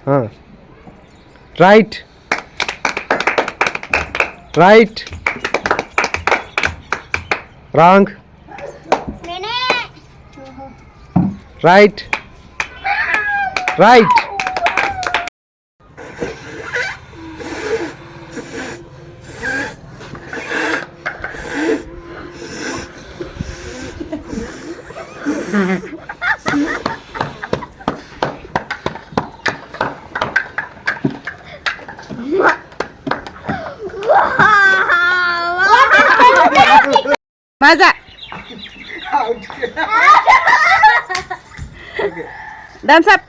Right right wrong right right Maza. Thumbs up.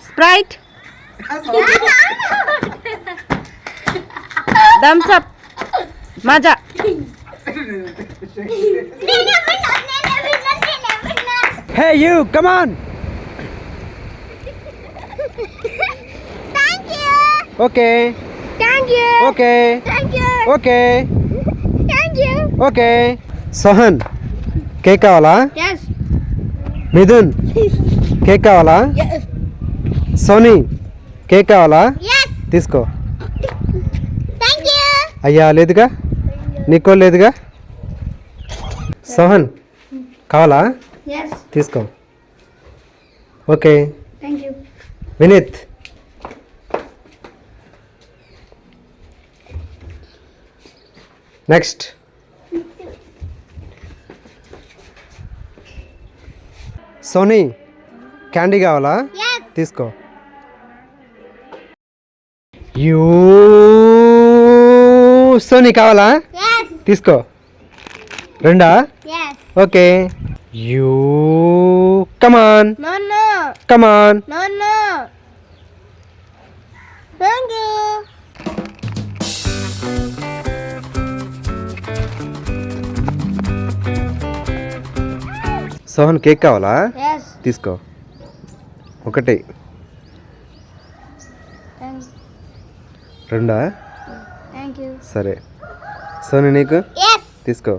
Sprite. Thumbs up. Maza. Hey you, come on. Thank you. Okay. Thank you. Okay. Thank you. Okay. Thank you. Okay. Sohan cake కావాలా? Yes. Mithun cake కావాలా? Yes. Sony cake కావాలా? Yes. తీసుకో. Thank you. అయ్యా లేదుగా, నీకో లేదుగా. సోహన్ కావాలా? Yes. తీసుకో. Okay. Thank you. Vineet next. Soni candy కావాలా? Yes. తీసుకో. యూ సోనీ కావాలా? Yes. తీసుకో. రెండా? Yes. Okay. You come on No, no. Come on. No, no. Thank you. Sohan cake కావాలా? Yes. తీసుకో. ఒకటి. రెండా? Thank you. సరే. సోనీ నీకు? Yes. తీసుకో.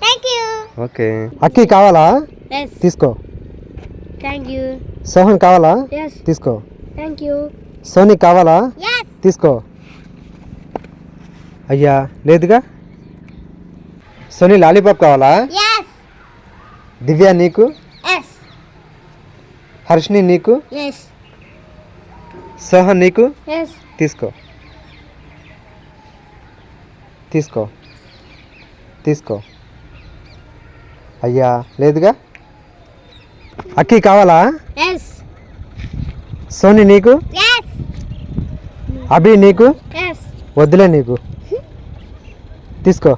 Thank you. ఓకే. అక్కి కావాలా? Yes. తీసుకో. Thank you. సోహన్ కావాలా? Yes. తీసుకో. Thank you. సోనీ కావాలా? Yes. తీసుకో. అయ్యా లేదుగా. సోనీ లాలీపాప్ కావాలా? Yes. దివ్య నీకు? Yes. హర్షిని నీకు? Yes. సోహన్ నీకు? Yes. తీసుకో. తీసుకో. తీసుకో. అయ్యా లేదుగా. అక్కి కావాలా? Yes. సోనీ నీకు? Yes. అభి నీకు? Yes. వద్దులే నీకు. తీసుకో.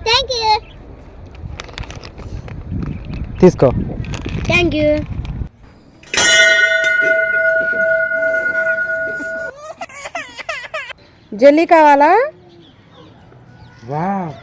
Thank you. తీసుకో. Thank you. జెల్లీ కావాలా? వావ్.